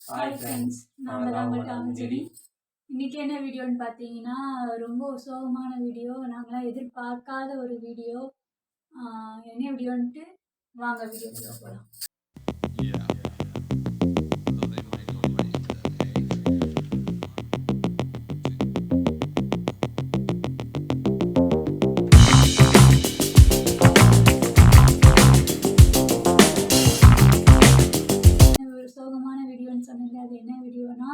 Hi friends, நாங்கள் தான் உங்கள்கிட்ட அமைச்சரி. இன்றைக்கி என்ன வீடியோன்னு பார்த்தீங்கன்னா, ரொம்ப சோகமான வீடியோ. நாங்களாம் எதிர்பார்க்காத ஒரு வீடியோ. என்ன வீடியோன்ட்டு வாங்க வீடியோக்குள்ள போகலாம். ஒரு சோகமான வீடியோன்னு சொன்னீங்க. அது என்ன வீடியோனா,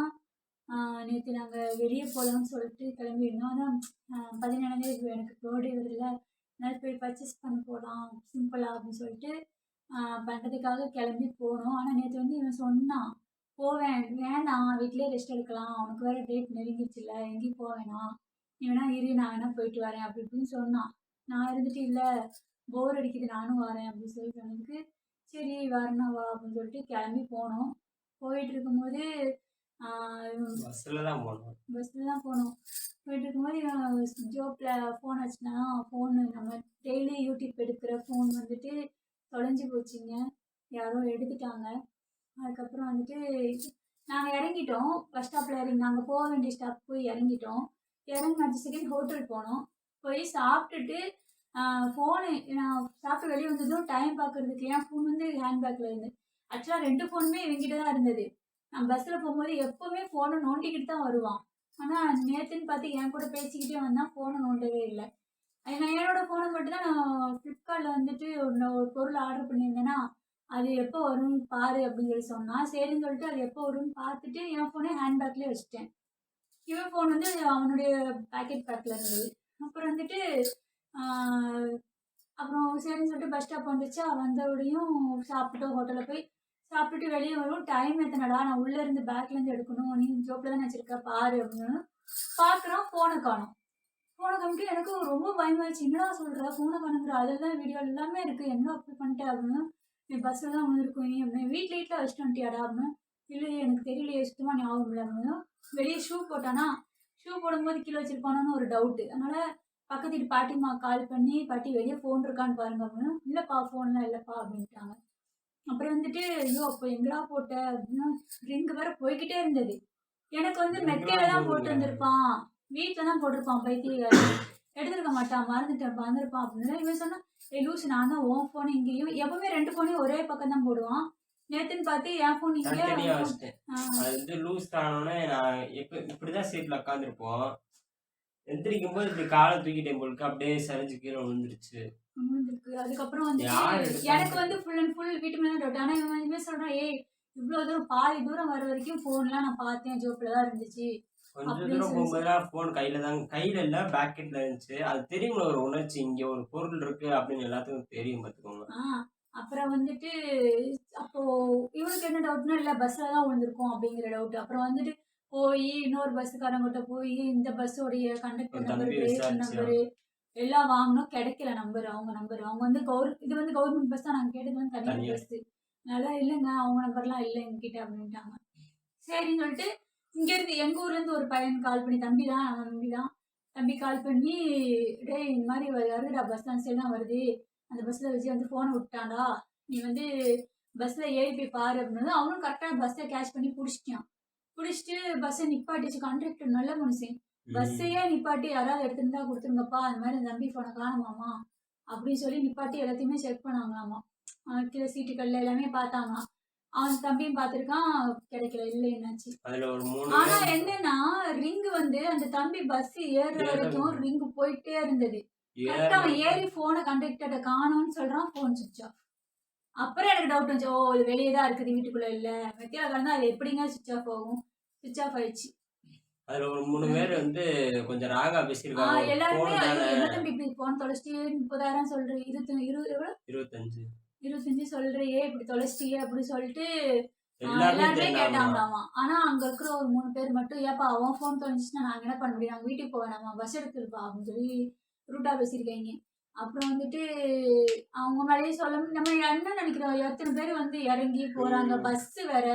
நேற்று நாங்கள் வெளியே போகலான்னு சொல்லிட்டு கிளம்பியிருந்தோம். அதான் 17ஆந்தேதி எனக்கு பர்த்டே வருதுல்ல, அதனால் போய் பர்ச்சேஸ் பண்ண போகலாம் சிம்பிளாக அப்படின்னு சொல்லிட்டு பண்ணுறதுக்காக கிளம்பி போனோம். ஆனால் நேற்று வந்து இவன் சொன்னான், போவேன் வேண்டாம் வீட்டிலே ரெஸ்ட் எடுக்கலாம், உனக்கு வேறு டேட் நெருங்கிடுச்சுல்ல, எங்கேயும் போக வேணாம், நீ வேணா இரு நான் வேணா போயிட்டு வரேன் அப்படி இப்படின்னு சொன்னான். நான் இருந்துட்டு இல்லை போர் அடிக்குது நானும் வரேன் அப்படின்னு சொல்லி சொன்னதுக்கு, சரி வரேன்னா வா அப்படின்னு சொல்லிட்டு கிளம்பி போனோம். போயிட்டு இருக்கும்போது பஸ்ஸில் தான் போனோம். போயிட்டு இருக்கும்போது இவன் ஜோப்பில் ஃபோன் வச்சுனா, ஃபோனு நம்ம டெய்லி யூடியூப் எடுக்கிற ஃபோன் வந்துட்டு தொலைஞ்சி போச்சுங்க. யாரோ எடுத்துட்டாங்க. அதுக்கப்புறம் வந்துட்டு நாங்கள் இறங்கிட்டோம். பஸ் ஸ்டாப்பில் நாங்கள் போக வேண்டிய ஸ்டாப் போய் இறங்கிட்டோம். இறங்கி அடுத்த செகண்ட் ஹோட்டல் போனோம். போய் சாப்பிட்டுட்டு ஃபோனு நான் சாப்பிட்டு வெளியே வந்ததும் டைம் பார்க்குறதுக்கு என் ஃபோன் வந்து ஹேண்ட்பேக்கில் இருந்து. ஆக்சுவலாக 2 ஃபோனுமே இவங்கிட்ட தான் இருந்தது. நான் பஸ்ஸில் போகும்போது எப்போவுமே ஃபோனை நோண்டிக்கிட்டு தான் வருவான். ஆனால் நேற்றுன்னு பார்த்து என் கூட பேசிக்கிட்டே வந்தான், ஃபோனை நோண்டவே இல்லை. நான் என்னோடய ஃபோனை மட்டும் தான் நான் ஃப்ளிப்கார்ட்டில் வந்துட்டு ஒரு பொருள் ஆர்டர் பண்ணியிருந்தேன்னா, அது எப்போ வரும்னு பாரு அப்படின்னு சொல்லி சொன்னான். சரின்னு சொல்லிட்டு அது எப்போ வரும்னு பார்த்துட்டு என் ஃபோனை ஹேண்ட்பேக்லேயே வச்சுட்டேன். இவன் ஃபோன் வந்து அவனுடைய பேக்கெட் பேக்கில் இருந்தது. அப்புறம் வந்துட்டு அப்புறம் சரின்னு சொல்லிட்டு பஸ் ஸ்டாப் வந்துச்சா, வந்தபடியும் சாப்பிட்டோம். ஹோட்டலில் போய் சாப்பிட்டுட்டு வெளியே வரும். டைம் எத்தனடா, நான் உள்ளே இருந்து பேக்லேருந்து எடுக்கணும், நீ ஜோப்பில் தான் வச்சுருக்க பாரு அப்படின்னு பார்க்குறோம். ஃபோனை காணும். ஃபோனை காமிட்டு எனக்கு ரொம்ப பயமாயிடுச்சு. என்னடா சொல்கிற, ஃபோனை காணுங்கிற, அதில் தான் வீடியோ எல்லாமே இருக்குது, என்ன அப்படி பண்ணிட்டேன் அப்படின்னு. நீ பஸ்ஸில் தான் ஒன்று இருக்கும், நீ அப்படின்னு வீட்டில் வச்சுட்டு வந்துட்டியாடா அப்படின்னு. இல்லையே எனக்கு தெரியலையே, சுத்தமாக ஞாபகம் இல்லை அப்படின்னு. வெளியே ஷூ போட்டானா, ஷூ போடும்போது கீழே வச்சுருப்பானோன்னு ஒரு டவுட்டு. அதனால் பக்கத்து வீட்டு பாட்டிம்மா கால் பண்ணி, பாட்டி வெளியே ஃபோன் இருக்கான்னு பாருங்க அப்படின்னு. இல்லைப்பா ஃபோன்லாம் இல்லைப்பா அப்படின்ட்டாங்க. அப்புறம் வந்துட்டு ஐயோ அப்போ எங்கடா போட்ட அப்படின்னா, ரிங்கு வேற போய்கிட்டே இருந்தது. எனக்கு வந்து மெத்தையில தான் போட்டு வந்திருப்பான், வீட்டில் தான் போட்டிருப்பான் பைத்தியக்காரன், எடுத்துருக்க மாட்டான், மறந்துட்டேன் வந்திருப்பான் அப்படின்னு. இவன் சொன்னா, லூஸ் நான் தான் உன் ஃபோன் இங்கேயும் எப்பவுமே 2 ஃபோனையும் ஒரே பக்கம் தான் போடுவான். நேத்துன்னு பார்த்து என் ஃபோன் இங்கே வச்சுட்டேன். அது வந்து லூஸ் ஆனோடனே நான் இப்படிதான் சீட்ல உட்காந்துருப்போம். எந்திரிக்கும் போது இப்படி காலை தூக்கிட்டேன் போலுக்கு, அப்படியே சரிஞ்சு கீழே விழுந்துருச்சு. அதுக்கப்புறம் வந்து எனக்கு வந்து ஃபுல் அண்ட் ஃபுல் வீட்டு மேலே டவுட். ஆனால் இவன் சொல்றான், ஏய் இவ்வளோ தூரம் பாதி தூரம் வர வரைக்கும் ஃபோன்லாம் நான் பார்த்தேன், ஜோப்பில் தான் இருந்துச்சு. கொஞ்சம் தூரம் போகும்போதுலாம் ஃபோன் கையில இல்லை பேக்கெட்ல இருந்துச்சு. அது தெரியும், ஒரு உணர்ச்சி, இங்கே ஒரு பொருள் இருக்கு அப்படின்னு எல்லாத்துக்கும் தெரியும் பார்த்துக்கோங்க. அப்புறம் வந்துட்டு அப்போ இவனுக்கு என்ன டவுட்னா, இல்லை பஸ்ஸில் தான் விழுந்திருக்கும் அப்படிங்கிற டவுட். அப்புறம் வந்துட்டு போய் இன்னொரு பஸ்ஸுக்காரங்கிட்ட போய் இந்த பஸ்ஸோடைய கண்டக்டர் நம்பரு, டிரைவர் நம்பரு எல்லாம் வாங்கினோம். கிடைக்கல நம்பர், அவங்க நம்பர். அவங்க வந்து இது வந்து கவர்மெண்ட் பஸ் தான், நாங்கள் கேட்டது வந்து தனியார் பஸ்ஸு. அதனால இல்லைங்க அவங்க நம்பர்லாம் இல்லை எங்ககிட்ட அப்படின்ட்டாங்க. சரின்னு சொல்லிட்டு இங்கேருந்து எங்கள் ஊர்லேருந்து ஒரு பையன் கால் பண்ணி, தம்பி தான் அவன் தம்பி கால் பண்ணி, டேய் இந்த மாதிரி வருதுடா, பஸ் அந்த சைடு தான் வருது, அந்த பஸ்ஸில் வச்சு வந்து ஃபோனை விட்டான்டா, நீ வந்து பஸ்ஸில் ஏறி போய் பாரு அப்படின்னு. அவனும் கரெக்டாக பஸ்ஸை கேட்ச் பண்ணி பிடிச்சிட்டு பஸ்ஸை நிப்பாட்டிச்சு. கண்டக்டர் நல்ல மனுஷன், பஸ்ஸையே நிப்பாட்டி யாராவது எடுத்துருந்தா கொடுத்துருங்கப்பா, அந்த மாதிரி தம்பி ஃபோனை காணுமாமா அப்படின்னு சொல்லி நிப்பாட்டி எல்லாத்தையுமே செக் பண்ணாங்களாமா. கீழே சீட்டுக்கல்ல எல்லாமே பார்த்தாங்க. அவன் தம்பியும் பார்த்துருக்கான், கிடைக்கல, இல்லை என்னாச்சு. ஆனா என்னன்னா ரிங்கு வந்து அந்த தம்பி பஸ் ஏறுற வரைக்கும் ரிங்கு போயிட்டே இருந்தது. கரெக்டா அவன் ஏறி போனை கண்டக்டர்கிட்ட காணோம்னு சொல்றான், போன் சுவிட்ச் ஆஃப். அப்புறம் எனக்கு டவுட் வந்துச்சு, ஓ இது வெளியே தான் இருக்குது, வீட்டுக்குள்ள இல்ல, மெத்தியா கலந்தா அது எப்படிங்க சுவிட்ச் ஆஃப் ஆகும். சுவிட்ச் ஆஃப் ஆயிடுச்சு. அதுல ஒரு 3 பேர் வந்து கொஞ்சம் ராகா பேசிருக்காங்க. எல்லாருமே என்ன தம்பி இப்படி போன் தொலைச்சிட்டு 30,000 சொல்றேன், 25 சொல்றியே இப்படி தொலைச்சிட்டியே அப்படி சொல்லிட்டு எல்லாருமே கேட்டாங்களாமா. ஆனா அங்க இருக்கிற ஒரு 3 பேர் மட்டும், ஏப்பா அவன் ஃபோன் தொலைஞ்சிச்சுன்னா நாங்க என்ன பண்ண முடியும், நாங்க வீட்டுக்கு போக வேணாமா, பஸ் எடுத்துருப்பா அப்படின்னு சொல்லி ரூட்டா பேசியிருக்காங்க. அப்புறம் வந்துட்டு அவங்க மேலேயே சொல்ல, நம்ம என்ன நினைக்கிறோம், எத்தனை பேர் வந்து இறங்கி போறாங்க, பஸ் வேற,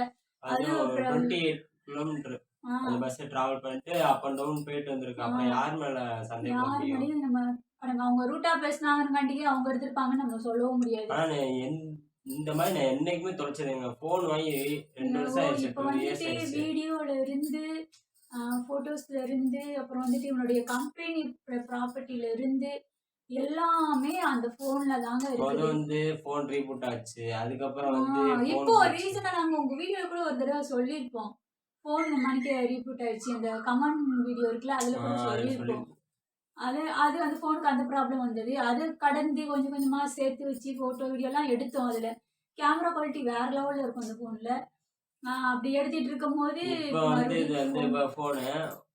அது 28 கிலோமீட்டர் அந்த பஸ் டிராவல் பண்ணிட்டு அப் அண்ட் டவுன் போயிட்டு வந்திருக்கு. அப்புறம் யார் மேல சந்தேகம், நம்ம அவங்க ரூட்டா பேசினாங்கன்னு அவங்க எடுத்திருப்பாங்கன்னு நம்ம சொல்லவும் முடியாது. இந்த மாதிரி நான் என்னைக்குமே தொலைச்சதுங்க. ஃபோன் வாங்கி 2 வருஷம் ஆயிடுச்சு. இப்போ 2 இயர்ஸ் வந்துட்டு ஆயிடுச்சு. வீடியோல இருந்து ஃபோட்டோஸ்ல இருந்து அப்புறம் வந்துட்டு இவனுடைய கம்பெனி ப்ராப்பர்ட்டில இருந்து எல்லாமே அந்த ஃபோன்ல தாங்க மொத இருக்குது. வந்து ஃபோன் ரீபூட் ஆச்சு. அதுக்கப்புறம் வந்து ஃபோன் இப்போ போச்சு. ரீசெண்டா நாங்க உங்க வீடியோல கூட ஒரு தடவை சொல்லியிருப்போம். ஃபோன் இந்த மணிக்கு ரீபூட் ஆயிடுச்சு. அந்த கமெண்ட் வீடியோ இருக்குல்ல அதுல கூட அதுல சொல்லி சொல்லியிருப்போம். அது அது அந்த ஃபோனுக்கு அந்த ப்ராப்ளம் வந்தது. அது கடந்து கொஞ்சம் கொஞ்சமா சேர்த்து வச்சு ஃபோட்டோ, வீடியோலாம் எடுத்தோம் அதுல. கேமரா குவாலிட்டி வேற லெவல்ல இருக்கும் அந்த ஃபோன்ல. அப்படி எடுத்துட்டு இருக்கும்போது இப்ப இப்போ வந்து இது மறுபடியும் வந்து ஃபோன் இப்ப ஃபோனு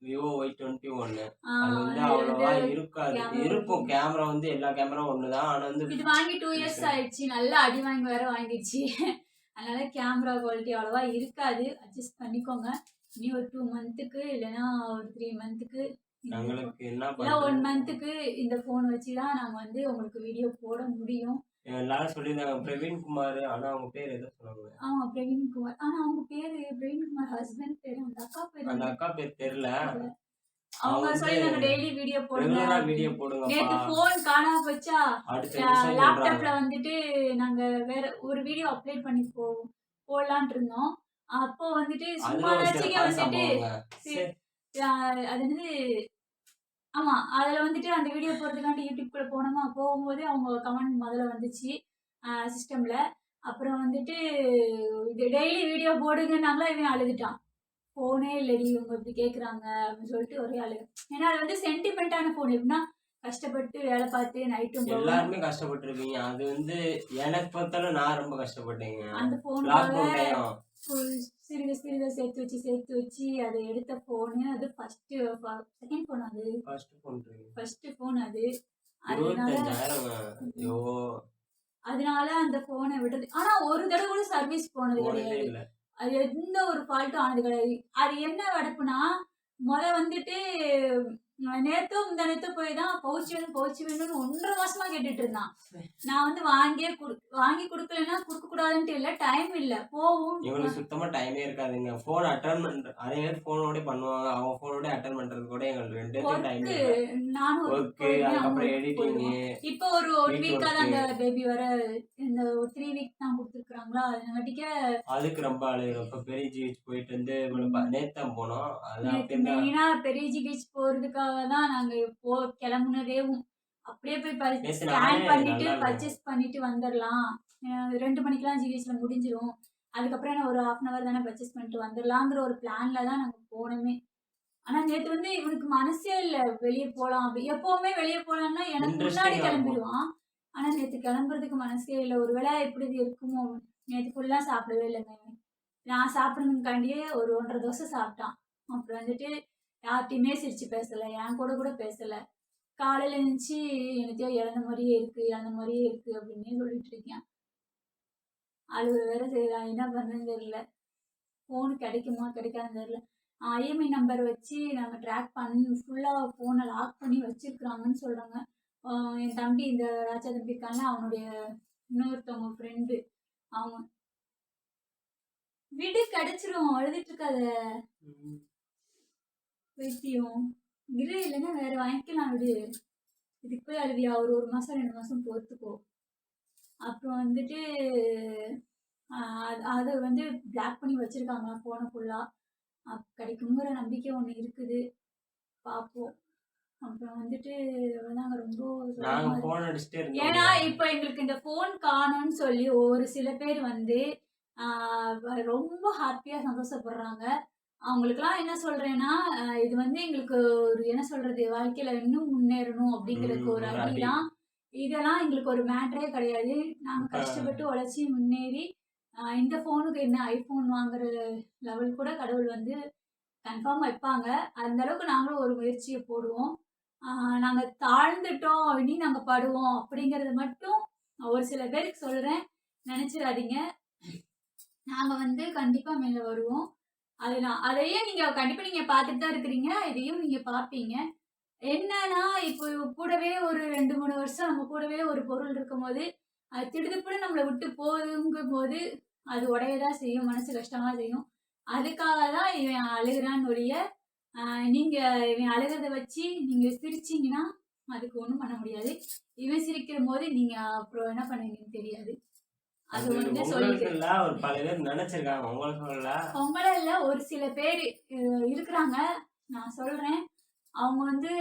Vivo Y21. ஆ அது வந்து அதுல அவ்வளவா வந்து இருக்காது. கேமரா இருக்கும். கேமரா வந்து எல்லா கேமராவும் ஒண்ணுதான். ஆனா வந்து இது வாங்கி 2 இயர்ஸ் ஆயிடுச்சு. நல்லா அடி வாங்கி வேற வாங்கிடுச்சு. அதனால கேமரா குவாலிட்டி அவ்வளவா இருக்காது. அட்ஜஸ்ட் பண்ணிக்கோங்க. இனி ஒரு 2 மந்த்துக்கு இல்லைன்னா ஒரு 3 மந்த்துக்கு இந்த ஃபோன் எங்களுக்கு என்ன இல்ல 1 பண்றது? மந்த்துக்கு இந்த ஃபோன் வச்சு தான் நாங்க வந்து உங்களுக்கு வீடியோ போட முடியும். எல்லாரும் சொல்லியிருந்தாங்க பிரவீன் குமார். ஆனா அவங்க பேர் ஏதோ சொன்னாங்க. ஆமா பிரவீன்குமார். ஆனா அவங்க பேரு பிரவீன்குமார் ஹஸ்பண்ட் பேரு. அந்த அக்கா பேரு அந்த அக்கா பேர் தெரியல. தெரியல. அவங்க அவங்க வந்து சொல்லியிருந்தாங்க டெய்லி வீடியோ போடுங்க ரெகுலரா வீடியோ அப்படின்னு. போடுங்கப்பா. நேத்து ஃபோன் காணாம போச்சா, அடுத்த நிமிஷம் சொல்றாங்க. லேப்டாப்ல வந்துட்டு நாங்க வேற ஒரு வீடியோ அப்லோட் பண்ணி போடலான்ட்டு இருந்தோம். அப்போ வந்துட்டு சும்மா அதுல ஒரு நச்சுக்க சிறப்பான வந்துட்டு சம்பவங்க. சி- அது வந்து ஆமா. அதுல வந்துட்டு அந்த வீடியோ போடுறதுக்காண்டி யூடியூப்குள்ள போனோமா, போகும்போது அவங்க கமெண்ட் முதல்ல வந்துச்சு சிஸ்டம்ல. அப்புறம் வந்துட்டு இது டெய்லி வீடியோ போடுங்கன்னாங்களா, இவன் அழுதுட்டான். ஃபோனே இல்லடி இவங்க இப்படி கேட்குறாங்க அப்படின்னு சொல்லிட்டு ஒரே அழுக. ஏன்னா அது வந்து சென்டிமெண்ட்டான ஃபோன். எப்படின்னா கஷ்டப்பட்டு வேலை பார்த்து நைட்டும் பகலும் எல்லாருமே கஷ்டப்பட்டிருப்பீங்க. அது வந்து எனக்கு பொறுத்தளவு நான் ரொம்ப கஷ்டப்பட்டேங்க. அந்த ஃபோனுக்காக லாக்டவுன் டைம். சிறுக சிறுக சேர்த்து வச்சு அதை எடுத்த ஃபோனு. அது செகண்ட் ஃபோன் அது. ஃபர்ஸ்ட் ஃபோன் அது. அதனால 25,000. ஐயோ! அதனால அந்த ஃபோனை விடுறது. ஆனா ஒரு தடவை கூட சர்வீஸ் போனது போனதே கிடையாது. இல்ல. அது எந்த ஒரு ஃபால்ட்டும் ஆனது கிடையாது. அது என்ன வெடப்புனா, வந்துட்டு நேத்தோ முந்தா நேத்தோ போய் தான் பவுச் வேணும்னு 1 1/2 மாசமா கேட்டுட்டு இருந்தான். நான் வந்து வாங்கி குடுக்கலன்னா குடுக்கக்கூடாதுன்ட்டு இல்ல. டைம் இல்ல. இவங்களுக்கு சுத்தமா டைமே இருக்காதுங்க. ஃபோன் அட்டெண்ட் பண்ற அதே மாரி ஃபோனோடயே பண்ணுவாங்க. அவங்க ஃபோனோடயே அட்டெண்ட் பண்றதுக்கு கூட எங்களுக்கு 2 பேத்துக்கும் டைம் ஒர்க்கு இல்ல. நானும் ஒர்க் ஒர்க்கு, போயிடுவேன். அவனும் அதுக்கப்புறம் ஒர்க் எடிட்டிங்கு, போயிடுவான். இப்போ ஒரு வீட்டு வீக்கா தான் ஒர்க்கு. அந்த பேபி வர இந்த 3 வீக் தான் குடுத்துருக்காங்களா, அதனாட்டிக்க அதுக்கு ரொம்ப அழுகுறோம். இப்ப பெரிய ஜிஹெச் போயிட்டு வந்து நேத்து தான் போனோம். அது நேத்து அப்படி இருந்தா மெயினா பெரிய பீச் போறதுக்காக தான் நாங்க கிளம்புனதேவும். அப்படியே போய் நேத்து ஸ்கேன் நானே பண்ணிட்டு நல்லா பர்ச்சேஸ் பண்ணிட்டு வந்துரலாம். 2 மணிக்கெல்லாம் ஜிஹெச்ல முடிஞ்சிரும். அதுக்கப்புறம் என்ன ஒரு 1/2 அன் ஹவர் தானே பர்ச்சேஸ் பண்ணிட்டு வந்துரலாங்கிற ஒரு பிளான்ல தான் நாங்க போனோமே. ஆனா நேத்து வந்து இவனுக்கு மனசே இல்ல வெளிய போலாம் அப்படி. எப்பவுமே வெளிய போலாம்னா எனக்கு முன்னாடி இன்ட்ரெஸ்டிங்கா இருக்கும். கிளம்பிடுவான். ஆனா நேத்து கிளம்புறதுக்கு மனசே இல்ல. ஒருவேளை இப்படி இது இருக்குமோ? நேத்து ஃபுல்லா சாப்பிடவே இல்லைங்க இவன். நான் சாப்பிடணும்காண்டியே ஒரு 1 1/2 தோசை சாப்பிட்டான். அப்புறம் வந்துட்டு யார்ட்டயுமே சிரிச்சு பேசல. என் கூட கூட பேசல. காலையில எந்திரிச்சு என்னத்தையோ இழந்த மாரியே இருக்கு அப்படின்னே சொல்லிட்டு இருக்கான். அழுக வேற செய்றான். என்ன பண்றதுன்னு தெரியல. ஃபோன் கிடைக்குமா கிடைக்காதுன்னு தெரியல. ஐஎம்இ நம்பர் வச்சு நாங்க ட்ராக் பண்ணி ஃபுல்லா ஃபோனை லாக் பண்ணி வச்சிருக்கிறாங்கன்னு சொல்றாங்க. என் தம்பி இந்த ராஜா தம்பி இருக்கான்ல, அவனுடைய இன்னொருத்தவங்க ஃப்ரெண்டு. அவங்க விடு கிடைச்சிரும். அழுதுட்டு இருக்காத. பைத்தியம். இரு இல்லைன்னா வேற வாங்கிக்கலாம் விடு. இதுக்கு போய் அழுவியா? ஒரு 1 மாசம் 2 மாசம் பொறுத்துக்கோ. அப்புறம் வந்துட்டு அது வந்து பிளாக் பண்ணி வச்சிருக்காங்க ஃபோனை ஃபுல்லா. கிடைக்குங்கிற நம்பிக்கை ஒண்ணு இருக்குது. பார்ப்போம். அப்புறம் வந்துட்டு அவ்வளோதாங்க. ரொம்ப நாங்க சோகமா இருக்கு. ஃபோன் அடிச்சுட்டே ஏன்னா இருந்தோங்க. இப்ப எங்களுக்கு இந்த ஃபோன் காணோம்னு சொல்லி ஒரு சில பேர் வந்து ரொம்ப ஹாப்பியா சந்தோஷப்படுறாங்க. அவங்களுக்கெல்லாம் என்ன சொல்றேன்னா, இது வந்து எங்களுக்கு ஒரு என்ன சொல்றது, வாழ்க்கையில இன்னும் முன்னேறணும் அப்படிங்கிறதுக்கு ஒரு ஒரு அடி. அடிதான். இதெல்லாம் எங்களுக்கு ஒரு மேட்டரே கிடையாது. நாங்க இப்ப கஷ்டப்பட்டு உழைச்சி முன்னேறி இந்த ஃபோனுக்கு என்ன ஐஃபோன் வாங்குற லெவல் கூட கடவுள் வந்து கன்ஃபார்ம் வைப்பாங்க. அந்த அளவுக்கு நாங்களும் ஒரு முயற்சிய போடுவோம். நாங்க தாழ்ந்துட்டோம், இனி நாங்க படுவோம் அப்படிங்கிறத மட்டும் ஒரு சில பேருக்கு சொல்றேன். நினைச்சிராதீங்க. நாங்க வந்து கண்டிப்பா மேல வருவோம். அதையும் கண்டிப்பா நீங்க பார்த்துட்டு தான் இருக்கிறீங்க. இதையும் நீங்க பார்ப்பீங்க. என்னன்னா, இப்போ கூடவே ஒரு 2, 3 வருஷம் நம்ம கூடவே ஒரு பொருள் இருக்கும்போது, அது திடுதிப்புன்னு நம்மள விட்டு போகுதுங்கும்போது, அது உடைய தான் செய்யும். மனசு கஷ்டமா செய்யும். அதுக்காக தான் இவன் அழுகுறான்னு ஒழிய, அ நீங்க இவன் அழுகுறத வச்சு நீங்க சிரிச்சீங்கன்னா, அதுக்கு ஒண்ணும் பண்ண முடியாது. இவன் சிரிக்கும்போது நீங்க அப்புறம் என்ன பண்ணுவீங்கன்னு தெரியாது. அது அது வந்து உங்களுக்கு சொல்லிக்கிறேன். இல்ல, ஒரு பல பேர் நினைச்சிருக்காங்க, உங்களுக்கு இல்ல. உங்கள இல்ல, ஒரு சில பேர் இருக்கிறாங்க. நான் சொல்றேன். அவங்க வந்து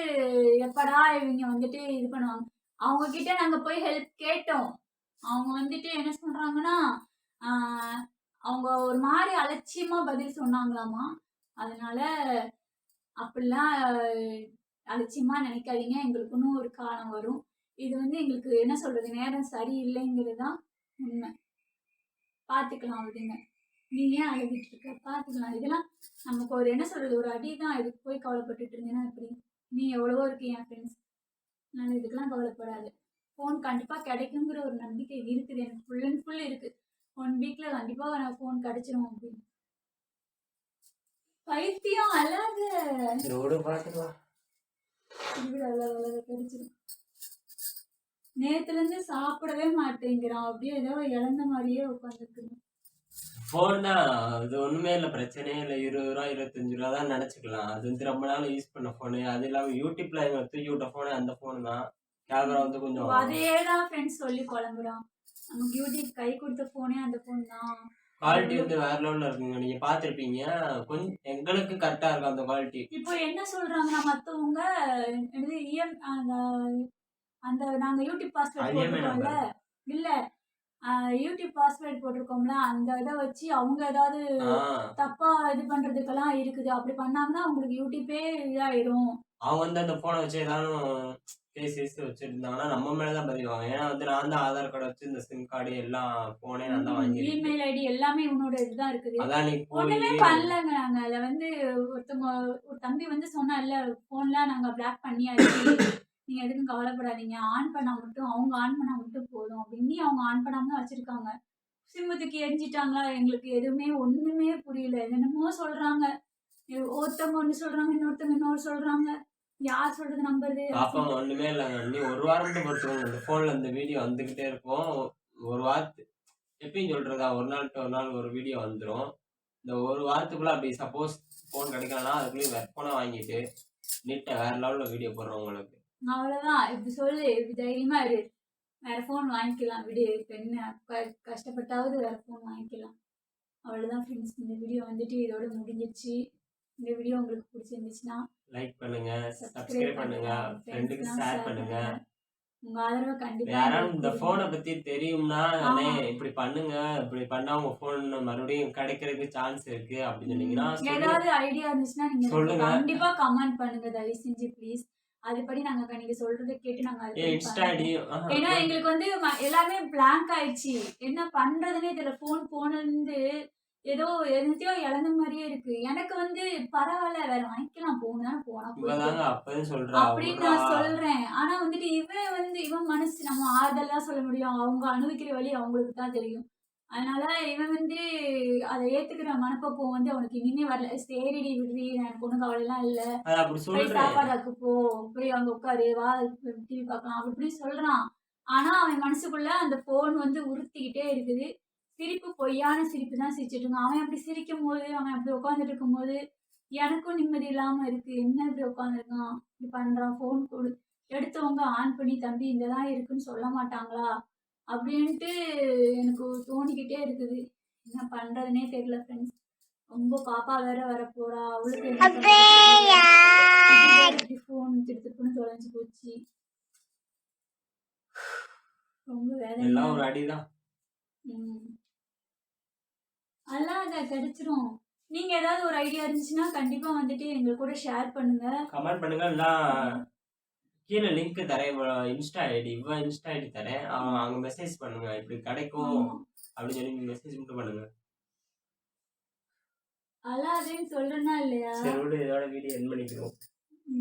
எப்படா இவங்க வந்துட்டு இது பண்ணுவாங்க. அவங்க கிட்ட நாங்க போய் ஹெல்ப் கேட்டோம். அவங்க வந்துட்டு என்ன சொல்றாங்கன்னா, ஆ அவங்க ஒரு மாரி அலட்சியமா பதில் சொன்னாங்களாமா. அதனால அப்படிலாம் அலட்சியமா நினைக்காதீங்க. எங்களுக்குன்னு ஒரு காலம் வரும். இது வந்து எங்களுக்கு என்ன சொல்றது, நேரம் சரியில்லைங்கிறது தான் உண்மை. பார்த்துக்கலாம் விடுங்க. நீ ஏன் அழுதுட்டு இருக்க? பார்த்துக்கலாம். இதெல்லாம் நமக்கு ஒரு என்ன சொல்றது, ஒரு அடி தான். இதுக்கு போய் கவலைப்பட்டுட்டு இருந்தேன்னா எப்படி? நீ எவ்வளவோ இருக்கு என் ஃப்ரெண்ட்ஸ். நான் இதுக்கெல்லாம் கவலைப்படாத. ஃபோன் கண்டிப்பா கிடைக்குங்கிற ஒரு நம்பிக்கை இருக்குது. எனக்கு ஃபுல் அண்ட் ஃபுல் இருக்கு. 1 வீக்ல கண்டிப்பா ஃபோன் கிடைச்சிரும் அப்படின்னு. பைத்தியம் அழாத. இதோட பாத்துக்கலாம். அழாத கிடைச்சிரும். நேத்துல இருந்து சாப்பிடவே மாட்டேங்கிறான். அப்படியே ஏதோ இழந்த மாதிரியே உட்காந்துருக்கு. ஃபோன் தான். அது ஒண்ணுமே இல்ல, பிரச்சனையே இல்ல. ரூ. 20 ரூ. 25 தான் நினைச்சுக்கலாம். அது வந்து ரொம்ப நாள் யூஸ் பண்ண ஃபோனு. அது இல்லாம யூடியூப்ல இவன் தூக்கி விட்ட ஃபோனு அந்த ஃபோனு தான். கேமரா வந்து கொஞ்சம் அதே தான் ஃப்ரெண்ட்ஸ் சொல்லி குழம்புறான். நமக்கு யூடியூப் கை கொடுத்த ஃபோனே அந்த ஃபோன் தான். குவாலிட்டி வந்து வேற லெவல்ல இருக்குங்க. நீங்க பார்த்திருப்பீங்க. கொஞ்சம் எங்களுக்கு கரெக்டா இருக்கும் அந்த குவாலிட்டி. இப்போ என்ன சொல்றாங்கன்னா மத்தவங்க, என்னது அந்த அந்த நாங்க யூடியூப் பாஸ்வேர்ட் அது ஏமே போட்டிருக்கோம்ல, நம்பர். இல்ல யூடியூப் பாஸ்வேர்ட் போட்டிருக்கோம்ல, அந்த இதை வச்சு அவங்க ஏதாவது ஆ. தப்பா இது பண்றதுக்கெல்லாம் இருக்குது. அப்படி பண்ணாங்கன்னா உங்களுக்கு யூடியூப்பே இதாயிரும். அவங்க வந்து அந்த ஃபோனை வச்சு ஏதானும் கேஸ் கீஸ் வச்சிருந்தாங்கன்னா நம்ம மேல தான் பதிவாங்க. ஏன்னா வந்து நான் தான் ஆதார் கார்டு வச்சு இந்த சிம் கார்டு எல்லாம் ஃபோனே நான் தான் வாங்கியிருக்கேன். இமெயில் ஐடி எல்லாமே இவனோட இதுதான் இருக்குது. அதான் நீ ஒண்ணுமே போய் பண்ணலங்க நாங்க. அதுல வந்து ஒரு தம்பி வந்து சொன்னா, இல்ல போன்லாம் நாங்க பிளாக் பண்ணியாச்சு, நீங்க எதுக்கும் கவலைப்படாதீங்க, ஆன் பண்ணா மட்டும் அவங்க ஆன் பண்ணா மட்டும் போதும் அப்படின்னு. அவங்க ஆன் பண்ணாம தான் வச்சிருக்காங்க. சிம்மு தூக்கி எரிஞ்சிட்டாங்களா, எங்களுக்கு எதுவுமே ஒண்ணுமே புரியல. என்னென்னமோ சொல்றாங்க. ஒருத்தவங்க ஒண்ணு சொல்றாங்க, இன்னொருத்தவங்க இன்னொரு சொல்றாங்க. யார் சொல்றது நம்புறது? பாப்பா ஒண்ணுமே இல்லைங்க. நீ ஒரு வாரம் மட்டும் பொறுத்துக்கோங்க. இந்த ஃபோன்ல இந்த வீடியோ வந்துகிட்டே இருக்கும். ஒரு வாரத்து எப்பயும் சொல்றதா, ஒரு நாள் டு ஒரு நாள் ஒரு வீடியோ வந்துரும். இந்த ஒரு வாரத்துக்குள்ள அப்படி சப்போஸ் ஃபோன் கிடைக்கலன்னா அதுக்குள்ளேயும் வேற ஃபோனை வாங்கிட்டு நீட்டா வேற லெவல்ல வீடியோ போடுறோம் உங்களுக்கு. அவ்வளவுதான். இப்படி சொல்லு, இப்படி தைரியமா இரு. வேற போன் வாங்கிக்கலாம் விடு. இப்ப என்ன கஷ்டப்பட்டாவது வேற போன் வாங்கிக்கலாம். அவ்வளவுதான் ஃப்ரெண்ட்ஸ். இந்த வீடியோ வந்துட்டு இதோட முடிஞ்சிருச்சு. இந்த வீடியோ உங்களுக்கு பிடிச்சிருந்துச்சுன்னா லைக் பண்ணுங்க, சப்ஸ்கிரைப் சப்ஸ்கிரைப் பண்ணுங்க, பண்ணுங்க, உங்க ஃப்ரெண்டுக்கு ஃப்ரெண்ட்ஸ்க்குலாம் ஷேர் ஷேர் பண்ணுங்க. பண்ணுங்க. உங்க ஆதரவை கண்டிப்பா யாராவது எங்களுக்கு இந்த கொடுங்க. ஃபோனை பத்தி தெரியும்னா, அண்ணே ஆமா. இப்படி பண்ணுங்க, இப்படி பண்ணா உங்க ஃபோன் மறுபடியும் கிடைக்கிறதுக்கு சான்ஸ் இருக்கு அப்படின்னு சொன்னீங்கன்னா சொல்லுங்க. ஏதாவது ஐடியா இருந்துச்சுன்னா நீங்க எனக்கு சொல்லுங்க. கண்டிப்பா கமெண்ட் பண்ணுங்க தயவு செஞ்சு ப்ளீஸ். அதுபடி நாங்க நீங்க சொல்றதை கேட்டு நாங்க ஏன் அதுபடி இன்ஸ்டா ஐடி பண்ணுவோம். ஏன்னா எங்களுக்கு வந்து எல்லாமே பிளாங்க் ஆயிடுச்சு. என்ன பண்றதுன்னே தெரியல. போன் போனிருந்து ஏதோ எதுத்தையோ இழந்த மாதிரியே இருக்கு. எனக்கு வந்து பரவாயில்ல, வேற வாங்கிக்கலாம், போனா போயிட்டு இவதாங்க அப்பதான் சொல்றா அப்படின்னு விட்றா. நான் சொல்றேன். ஆனா வந்துட்டு இவன் மனசு நம்ம ஆறுதலா சொல்ல முடியும். அவங்க அனுபவிக்கிற வழி அவங்களுக்கு தான் தெரியும். அதனால இவன் வந்து அதை ஏத்துக்கிற மனப்பக்குவம் வந்து அவனுக்கு இனிமே வரல. சரிடி விடுறி, எனக்கு ஒண்ணும் கவலைலாம் இல்ல, அது அப்படி போய் சொல்றேன். சாப்பாடு ஆக்கு போ, போய் அங்க உட்காரு, வா டிவி பார்க்கலாம் அப்படி இப்படி சொல்றான். ஆனா அவன் மனசுக்குள்ள அந்த போன் வந்து உறுத்திக்கிட்டே இருக்குது. சிரிப்பு பொய்யான சிரிப்பு தான் சிரிச்சிட்டு இருக்கான். அவன் அப்படி சிரிக்கும் போது, அவன் அப்படி உட்காந்துட்டு இருக்கும் போது எனக்கும் நிம்மதி இல்லாம இருக்கு. என்ன இப்படி உட்காந்துருக்கான், இப்படி பண்றான், போன் கொடு எடுத்தவங்க ஆன் பண்ணி, தம்பி இதெல்லாம் இருக்குன்னு சொல்ல மாட்டாங்களா அப்படின்ட்டு எனக்கு தோணிக்கிட்டே இருக்குது. என்ன பண்றதுனே தெரியல ஃப்ரெண்ட்ஸ். ரொம்ப பாப்பா வேற வரப்போறா. அவளுக்கு இப்படி போன் திருத்துப்புன்னு தொலைஞ்சு போச்சு. ரொம்ப வேதனை. எல்லாம் ஒரு அடிதான். அல்லாத கிடைச்சிரும். நீங்க ஏதாவது ஒரு ஐடியா இருந்துச்சுன்னா கண்டிப்பா வந்துட்டு எங்க கூட ஷேர் பண்ணுங்க. கமெண்ட் பண்ணுங்க. இல்ல கீழே லிங்க் தரேன். இன்ஸ்டா ஐடி இன்ஸ்டா ஐடி தரேன். அங்க மெசேஜ் பண்ணுங்க. இப்படி கிடைக்கும் அப்படின்னு சொல்லி மெசேஜ் மட்டும் பண்ணுங்க. அல்லாதேன்னு சொல்றேன்னா இல்லையா? சரி விடு, இதோட வீடியோ எண்ட் பண்ணிக்கிறோம்.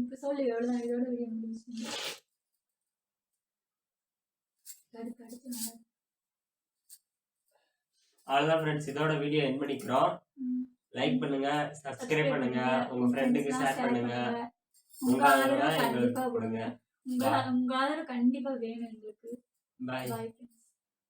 இப்ப சொல்லு எவ்வளவுதான். இதோட வீடியோ முடிஞ்சுச்சு. அவ்வளவுதான் ஃப்ரெண்ட்ஸ், இதோட வீடியோ எண்ட் பண்ணிக்கிறோம். லைக் பண்ணுங்க, சப்ஸ்கிரைப் பண்ணுங்க, உங்க ஃப்ரெண்டுக்கு ஷேர் பண்ணுங்க. உங்க ஆதரவை எங்களுக்கு கொடுங்க. உங்க ஆதரவு கண்டிப்பா வேணும் எங்களுக்கு. பாய். பாய்.